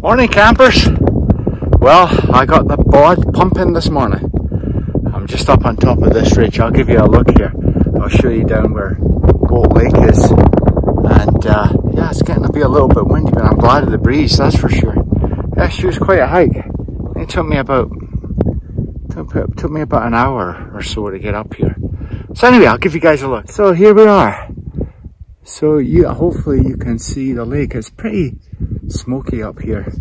Morning campers. Well, I got the bod pumping this morning. I'm just up on top of this ridge. I'll give you a look here. I'll show you down where Goat Lake is. And yeah, it's getting to be a little bit windy, but I'm glad of the breeze, that's for sure. Yeah, she was quite a hike. It took me about an hour or so to get up here. So anyway, I'll give you guys a look. So here we are. So hopefully you can see the lake. It's pretty smoky up here.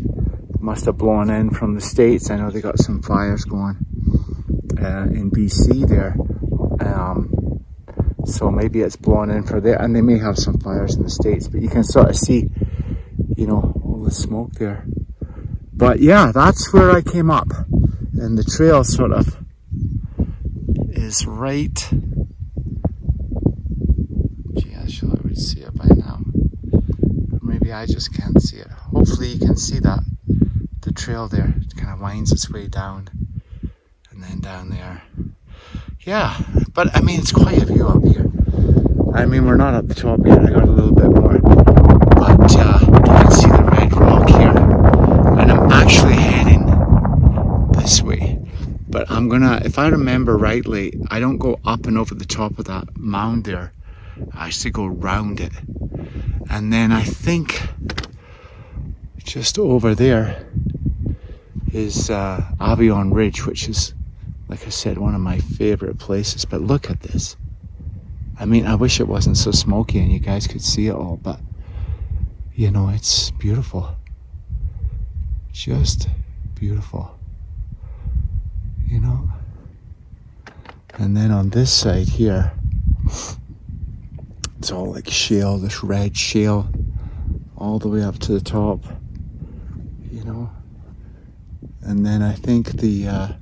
Must have blown in from the States. I know they got some fires going in BC there. So maybe it's blowing in for there, and they may have some fires in the States, but you can sort of see, you know, all the smoke there. But yeah, that's where I came up. And the trail sort of is right. Gee, I should already see it by now. Or maybe I just can't see it. Hopefully you can see that. The trail there, it kind of winds its way down. And then down there. Yeah, but I mean, it's quite a view up here. I mean, we're not at the top yet. I got a little bit more. But you can see the red rock here. And I'm actually heading this way. But I'm gonna, if I remember rightly, I don't go up and over the top of that mound there. I actually go round it. And then I think just over there is Avion Ridge, which is, like I said, one of my favorite places. But look at this. I mean, I wish it wasn't so smoky and you guys could see it all, but you know, it's beautiful. Just beautiful. You know? And then on this side here, it's all like shale, this red shale, all the way up to the top, you know? And then I think the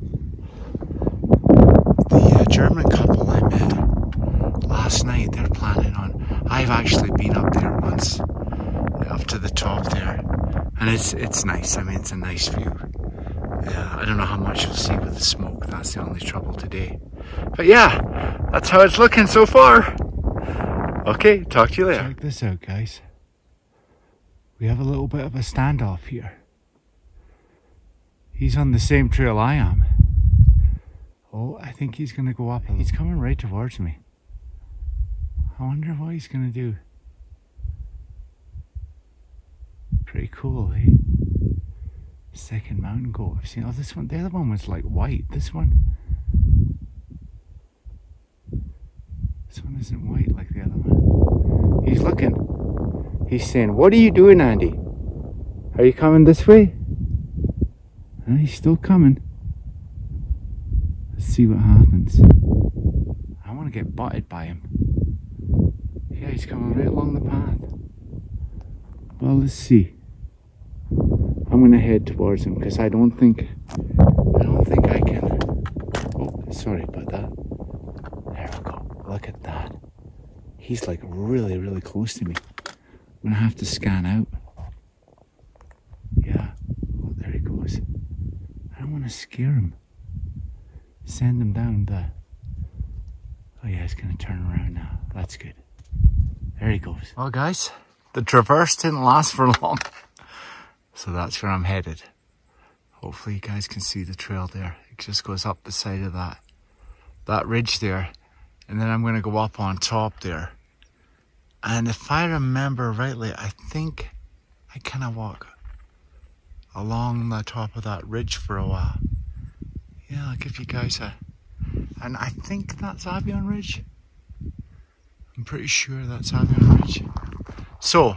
German couple I met last night, they're planning on, I've actually been up there once, up to the top there, and it's nice. I mean, it's a nice view. Yeah, I don't know how much you'll see with the smoke. That's the only trouble today. But yeah, that's how it's looking so far. Okay, talk to you later. Check this out, guys. We have a little bit of a standoff here. He's on the same trail I am. Oh, I think he's going to go up. He's coming right towards me. I wonder what he's going to do. Pretty cool, eh? Second mountain goat. I've seen, oh, this one, the other one was like white. This one isn't white like the other one. He's looking. He's saying, "What are you doing, Andy? Are you coming this way?" And he's still coming. Let's see what happens. I want to get butted by him. Yeah, he's coming right along the path. Well, let's see. I'm gonna head towards him because I don't think I can. Oh, sorry about that. There we go. Look at that. He's like really, really close to me. I'm gonna have to scan out. Yeah. Oh, there he goes. I don't want to scare him. Send him down the. Oh yeah, he's gonna turn around now. That's good. There he goes. Well, guys, the traverse didn't last for long. So that's where I'm headed. Hopefully you guys can see the trail there. It just goes up the side of that ridge there. And then I'm going to go up on top there. And if I remember rightly, I think I kind of walk along the top of that ridge for a while. Yeah, I'll give you guys and I think that's Avion Ridge. I'm pretty sure that's Avion Ridge. So,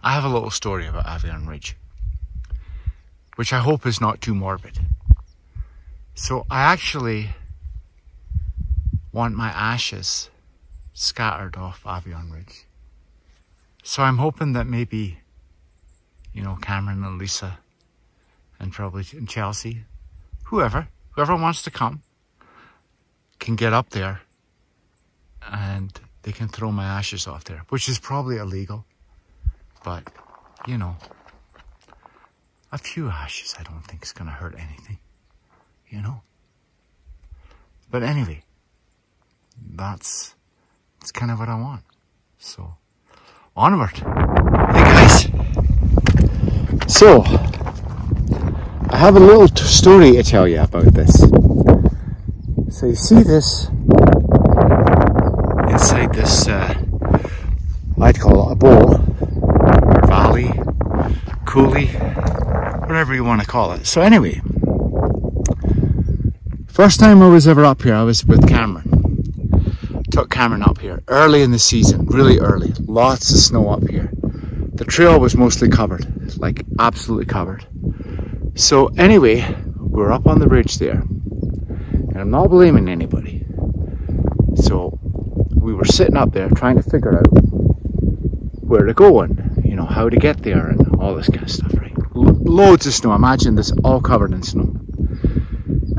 I have a little story about Avion Ridge, which I hope is not too morbid. So I actually want my ashes scattered off Avion Ridge. So I'm hoping that maybe, you know, Cameron and Lisa and probably Chelsea, whoever wants to come can get up there and they can throw my ashes off there, which is probably illegal. But, you know, a few ashes I don't think is going to hurt anything, you know. But anyway, that's kind of what I want. So, onward. Hey guys. So, I have a little story to tell you about this. So you see this inside this, I'd call it a bowl, valley, coulee, whatever you want to call it. So anyway, first time I was ever up here, I was with Cameron. Took Cameron up here early in the season, really early. Lots of snow up here. The trail was mostly covered, like absolutely covered. So anyway, we're up on the ridge there, and I'm not blaming anybody. So we were sitting up there trying to figure out where to go and, you know, how to get there and all this kind of stuff, right? Loads of snow. Imagine this all covered in snow.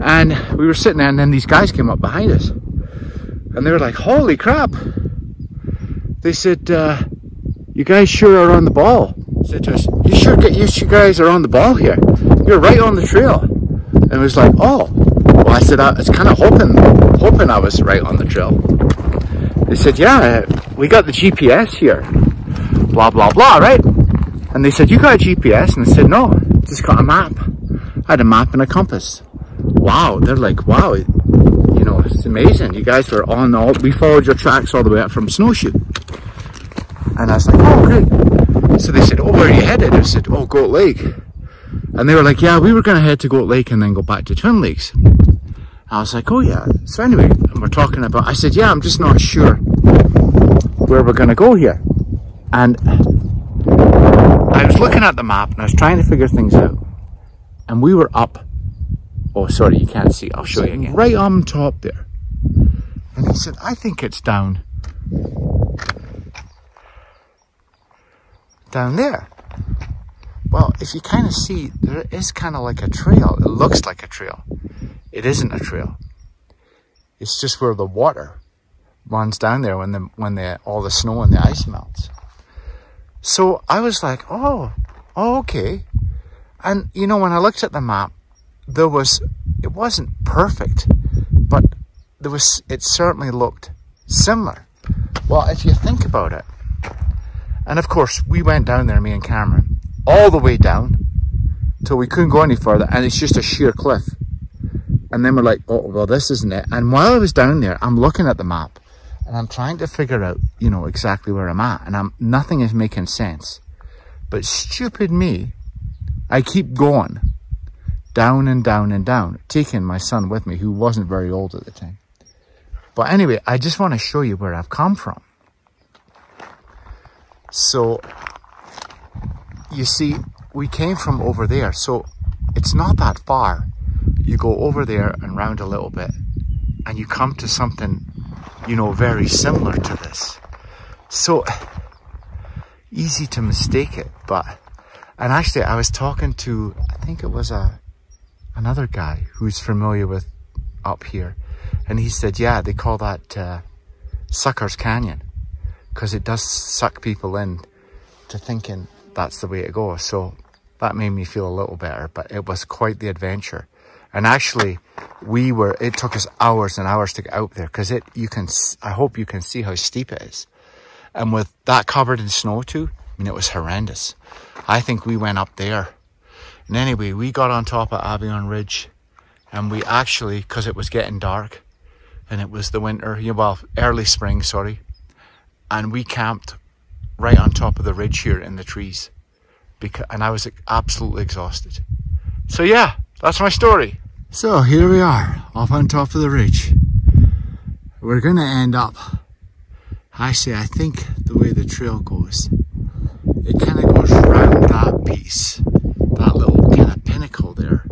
And we were sitting there, and then these guys came up behind us. And they were like, holy crap. They said, you guys sure are on the ball. I said to us, you guys are on the ball here. You're right on the trail. And it was like, oh. Well, I said, I was kind of hoping I was right on the trail. They said, yeah, we got the GPS here. Blah, blah, blah, right? And they said, you got a GPS? And I said, no, just got a map. I had a map and a compass. Wow. They're like, wow. You know, it's amazing. You guys were we followed your tracks all the way up from Snowshoe. And I was like, oh, great. So they said, oh, where are you headed? I said, oh, Goat Lake. And they were like, yeah, we were going to head to Goat Lake and then go back to Twin Lakes. I was like, oh, yeah. So anyway, and we're talking about, I said, yeah, I'm just not sure where we're going to go here. And I was looking at the map and I was trying to figure things out. And we were up. Oh, sorry, you can't see. I'll show you again. Right on top there. And he said, I think it's down there. Well, if you kind of see, there is kind of like a trail. It looks like a trail. It isn't a trail. It's just where the water runs down there when all the snow and the ice melts. So I was like, oh, okay. And you know, when I looked at the map, it wasn't perfect, but it certainly looked similar. Well, if you think about it, and of course we went down there, me and Cameron, all the way down till we couldn't go any further, and it's just a sheer cliff. And then we're like, oh, well, this isn't it. And while I was down there, I'm looking at the map and I'm trying to figure out, you know, exactly where I'm at, and nothing is making sense. But stupid me, I keep going down and down and down, taking my son with me, who wasn't very old at the time. But anyway, I just want to show you where I've come from. So, you see, we came from over there, so it's not that far. You go over there and round a little bit, and you come to something, you know, very similar to this. So, easy to mistake it, and actually I was talking to, I think it was another guy who's familiar with up here, and he said, yeah, they call that Sucker's Canyon, because it does suck people in to thinking that's the way to go. So that made me feel a little better, but it was quite the adventure. And actually it took us hours and hours to get out there, because I hope you can see how steep it is. And with that covered in snow too, I mean, it was horrendous. I think we went up there. And anyway, we got on top of Avion Ridge, and we actually, because it was getting dark and it was the winter, well, early spring, sorry. And we camped right on top of the ridge here in the trees, and I was absolutely exhausted. So yeah, that's my story. So here we are, up on top of the ridge. We're gonna end up, actually I think the way the trail goes, it kind of goes round that piece, that little kind of pinnacle there,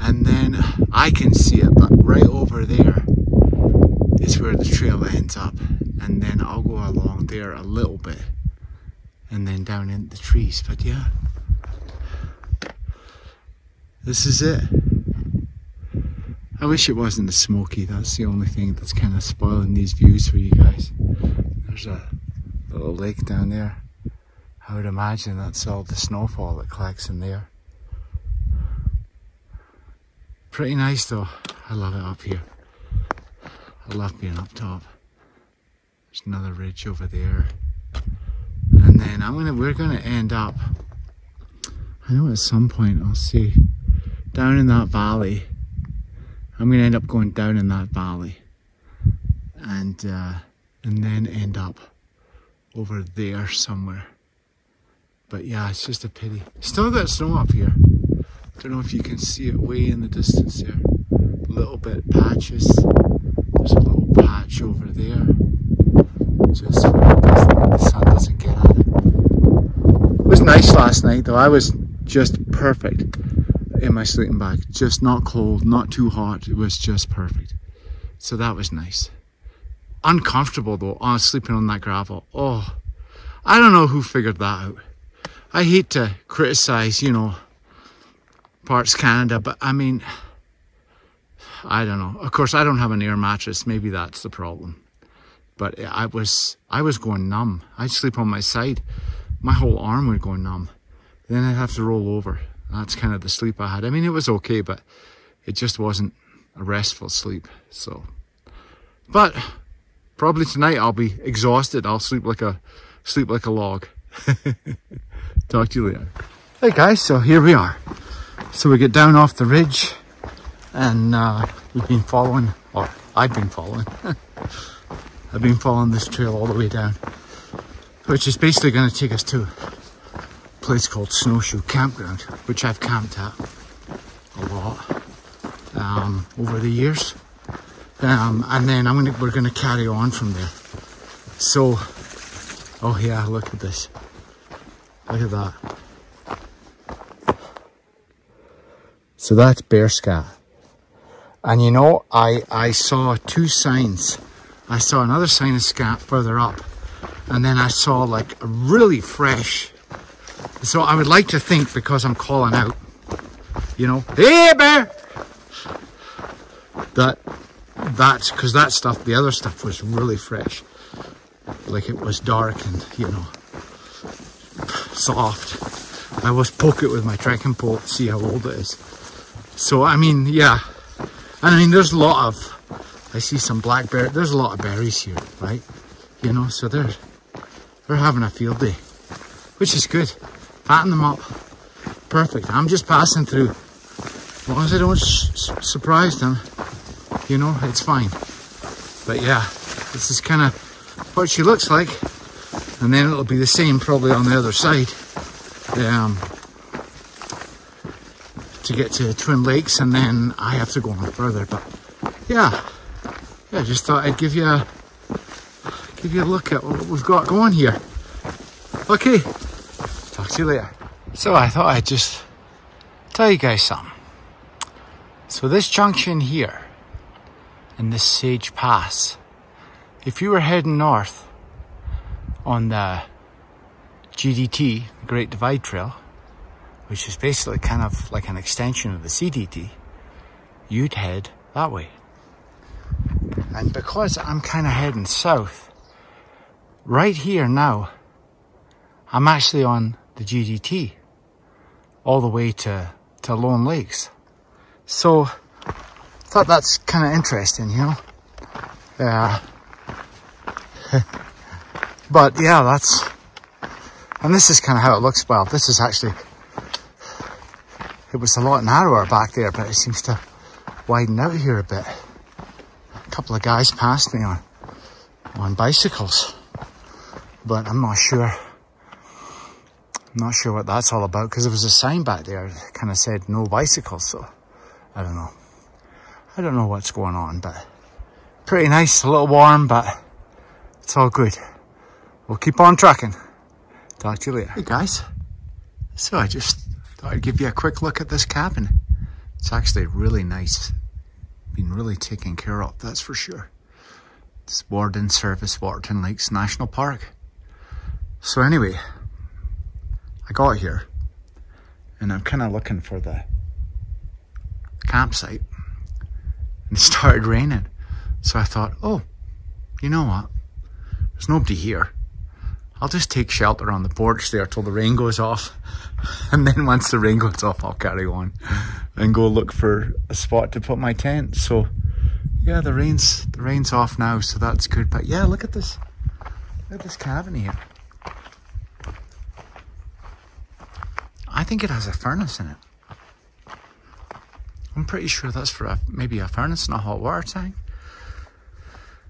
and then I can see it, but right over there is where the trail ends up, and then I'll go along there a little bit and then down in the trees. But yeah, this is it. I wish it wasn't the smoky. That's the only thing that's kind of spoiling these views for you guys. There's a little lake down there. I would imagine that's all the snowfall that collects in there. Pretty nice though. I love it up here. I love being up top. There's another ridge over there. And then we're gonna end up, I know at some point I'll see down in that valley. I'm going to end up going down in that valley and then end up over there somewhere. But yeah, it's just a pity. Still got snow up here. Don't know if you can see it way in the distance there. A little bit patches. There's a little patch over there. Just where the sun doesn't get at it. It was nice last night though. I was just perfect in my sleeping bag. Just not cold, not too hot. It was just perfect. So that was nice. Uncomfortable though, sleeping on that gravel. Oh, I don't know who figured that out. I hate to criticize, you know, Parts Canada, but I mean, I don't know. Of course, I don't have an air mattress. Maybe that's the problem. But I was going numb. I'd sleep on my side. My whole arm would go numb. Then I'd have to roll over. That's kind of the sleep I had. I mean, it was okay, but it just wasn't a restful sleep. So, but probably tonight I'll be exhausted. I'll sleep like a log. Talk to you later. Hey guys, so here we are. So we get down off the ridge, and we've been following, or I've been following. I've been following this trail all the way down, which is basically going to take us to a place called Snowshoe Campground, which I've camped at a lot over the years. And then we're going to carry on from there. So, oh yeah, look at this. Look at that. So that's bear scat. And you know, I saw two signs. I saw another sign of scat further up. And then I saw like a really fresh. So I would like to think, because I'm calling out, you know, hey bear! That's because that stuff, the other stuff was really fresh. Like it was dark and, you know, soft. I always poke it with my trekking pole to see how old it is. So, I mean, yeah. And I mean, there's a lot of, I see some black bear, there's a lot of berries here, right? You know, so they're having a field day, which is good. Fatten them up. Perfect. I'm just passing through. As long as I don't surprise them, you know, it's fine. But yeah, this is kind of what she looks like. And then it'll be the same probably on the other side. To get to Twin Lakes, and then I have to go on further. But yeah, just thought I'd give you a look at what we've got going here. Okay, talk to you later. So I thought I'd just tell you guys something. So this junction here in this Sage Pass, if you were heading north on the GDT, the Great Divide Trail, which is basically kind of like an extension of the CDT, you'd head that way. And because I'm kind of heading south, right here now, I'm actually on the GDT, all the way to Lone Lakes. So, I thought that's kind of interesting, you know? Yeah. But yeah, and this is kind of how it looks. Well, this is actually, it was a lot narrower back there, but it seems to widen out here a bit. A couple of guys passed me on bicycles, but I'm not sure. I'm not sure what that's all about, because there was a sign back there that kind of said no bicycles, so I don't know. I don't know what's going on, but pretty nice, a little warm, but it's all good. We'll keep on trucking. Talk to you later. Hey guys, so I just thought I'd give you a quick look at this cabin. It's actually really nice. Been really taken care of, that's for sure. It's Warden Service, Waterton Lakes National Park. So anyway, I got here and I'm kind of looking for the campsite, and it started raining. So I thought, oh, you know what? There's nobody here. I'll just take shelter on the porch there till the rain goes off. And then once the rain goes off, I'll carry on and go look for a spot to put my tent. So yeah, the rain's off now, so that's good. But yeah, look at this. Look at this cabin here. I think it has a furnace in it. I'm pretty sure that's for maybe a furnace and a hot water tank.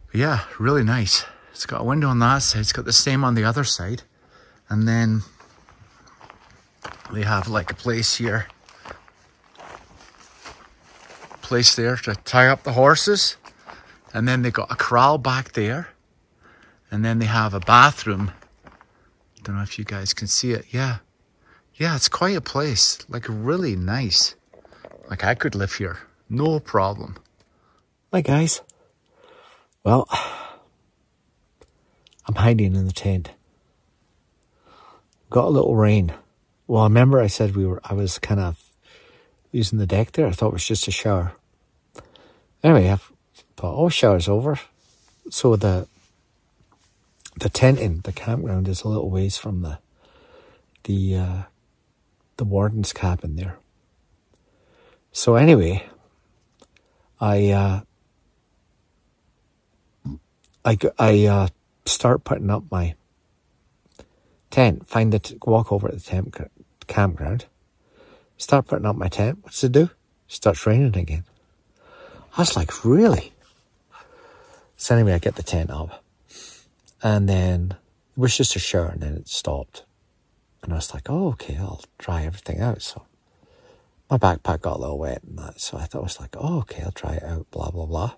But yeah, really nice. It's got a window on that side. It's got the same on the other side. And then they have like a place here. Place there to tie up the horses. And then they got a corral back there. And then they have a bathroom. Don't know if you guys can see it. Yeah. Yeah, it's quite a place. Like really nice. Like I could live here. No problem. Hi guys. Well, I'm hiding in the tent. Got a little rain. Well, I remember I said I was kind of using the deck there. I thought it was just a shower. Anyway, I thought, oh, shower's over. So the tenting, the campground is a little ways from the warden's cabin there. So anyway, I start putting up my tent, walk over to the campground, start putting up my tent. What's it do? Starts raining again. I was like, really? So anyway, I get the tent up, and then it was just a shower, and then it stopped. And I was like, oh, okay, I'll dry everything out. So my backpack got a little wet and that, so I thought, I was like, oh, okay, I'll dry it out, blah, blah, blah.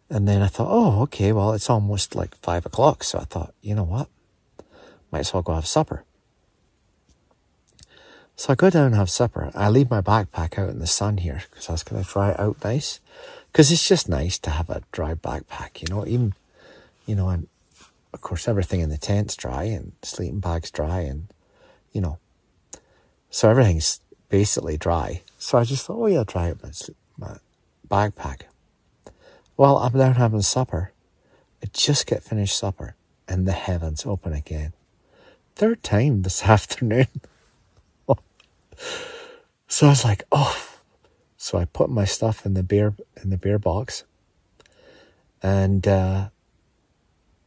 And then I thought, oh, okay, well, it's almost like 5 o'clock. So I thought, you know what? Might as well go have supper. So I go down and have supper. I leave my backpack out in the sun here because I was going to dry it out nice. Because it's just nice to have a dry backpack, you know, even, you know, and of course everything in the tent's dry and sleeping bag's dry and, you know, so everything's basically dry. So I just thought, oh yeah, dry out my backpack. Well, I'm down having supper. I just get finished supper and the heavens open again. 3rd time this afternoon. So I was like, oh. So I put my stuff in the beer box and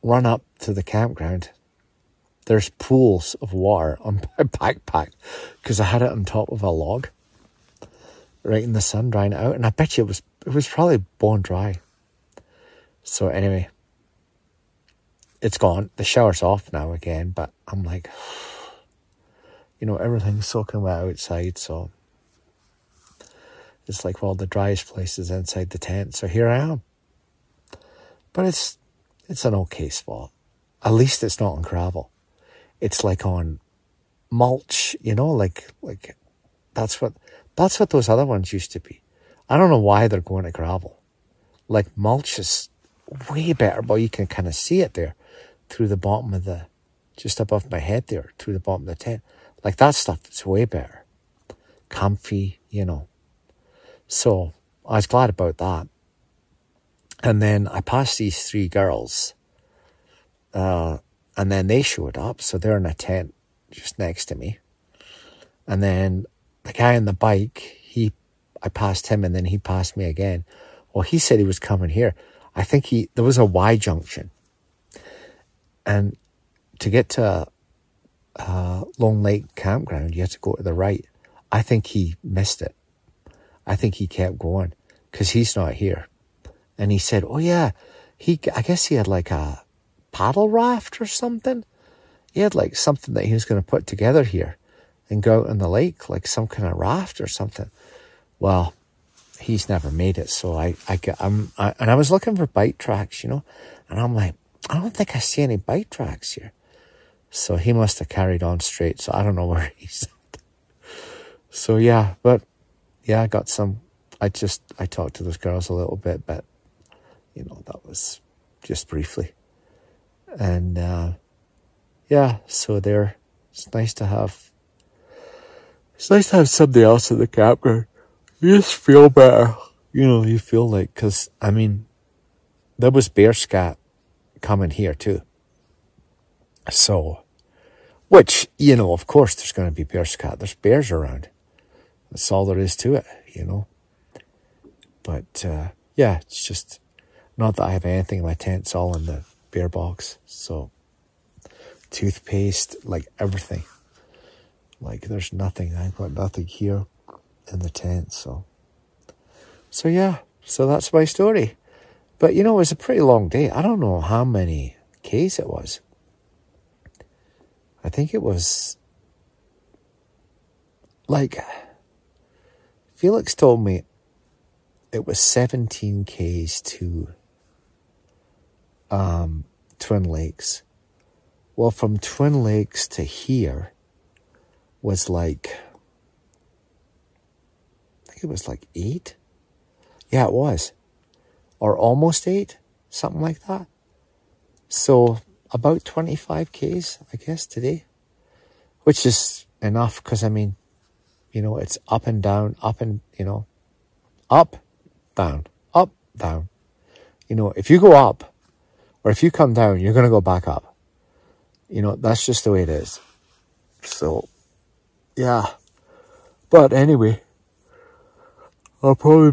run up to the campground. There's pools of water on my backpack because I had it on top of a log right in the sun, drying it out. And I bet you it was probably bone dry. So anyway, it's gone. The shower's off now again, but I'm like, you know, everything's soaking wet outside, so it's like, well, the driest place is inside the tent, so here I am. But it's an okay spot. At least it's not on gravel. It's like on mulch, you know, like that's what those other ones used to be. I don't know why they're going to gravel. Like mulch is way better, but you can kind of see it there through the bottom of just above my head there, through the bottom of the tent. Like that stuff is way better. Comfy, you know. So I was glad about that. And then I passed these 3 girls. And then they showed up. So they're in a tent just next to me. And then the guy on the bike, I passed him and then he passed me again. Well, he said he was coming here. I think there was a Y junction. And to get to Lone Lake Campground, you have to go to the right. I think he missed it. I think he kept going because he's not here. And he said, oh yeah, I guess he had like a paddle raft or something. He had like something that he was going to put together here and go out on the lake, like some kind of raft or something. Well, he's never made it. So and I was looking for bike tracks, you know, and I'm like, I don't think I see any bike tracks here. So he must have carried on straight. So I don't know where he's at. So yeah, but yeah, I got some. I talked to those girls a little bit, but you know, that was just briefly. And yeah, so it's nice to have somebody else at the campground. You just feel better. You know, you feel like, because I mean, there was bear scat coming here too. So, which, you know, of course there's going to be bear scat. There's bears around. That's all there is to it, you know. But yeah, it's just not that I have anything in my tent. It's all in the bear box. So toothpaste, like everything. Like there's nothing. I've got nothing here in the tent. So So yeah, so that's my story. But you know, it was a pretty long day. I don't know how many Ks it was. I think it was like, Felix told me it was 17 Ks to Twin Lakes. Well, from Twin Lakes to here was like, I think it was like 8. Yeah, it was. Or almost 8, something like that. So about 25 Ks, I guess, today. Which is enough, because I mean, you know, it's up and down, up and, you know, up, down, up, down. You know, if you go up, or if you come down, you're going to go back up. You know, that's just the way it is. So, yeah. But anyway, I'll probably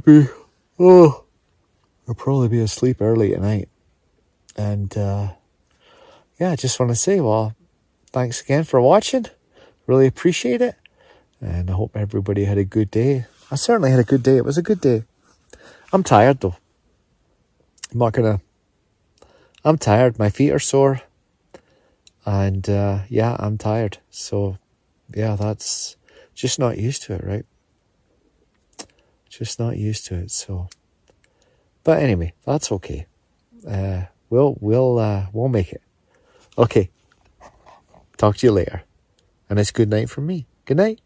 be asleep early tonight. And, yeah, I just want to say, well, thanks again for watching. Really appreciate it. And I hope everybody had a good day. I certainly had a good day. It was a good day. I'm tired, though. I'm tired. My feet are sore. And, yeah, I'm tired. So, yeah, that's just not used to it, right? Just not used to it, so. But anyway, that's okay. We'll make it. Okay. Talk to you later. And it's good night from me. Good night.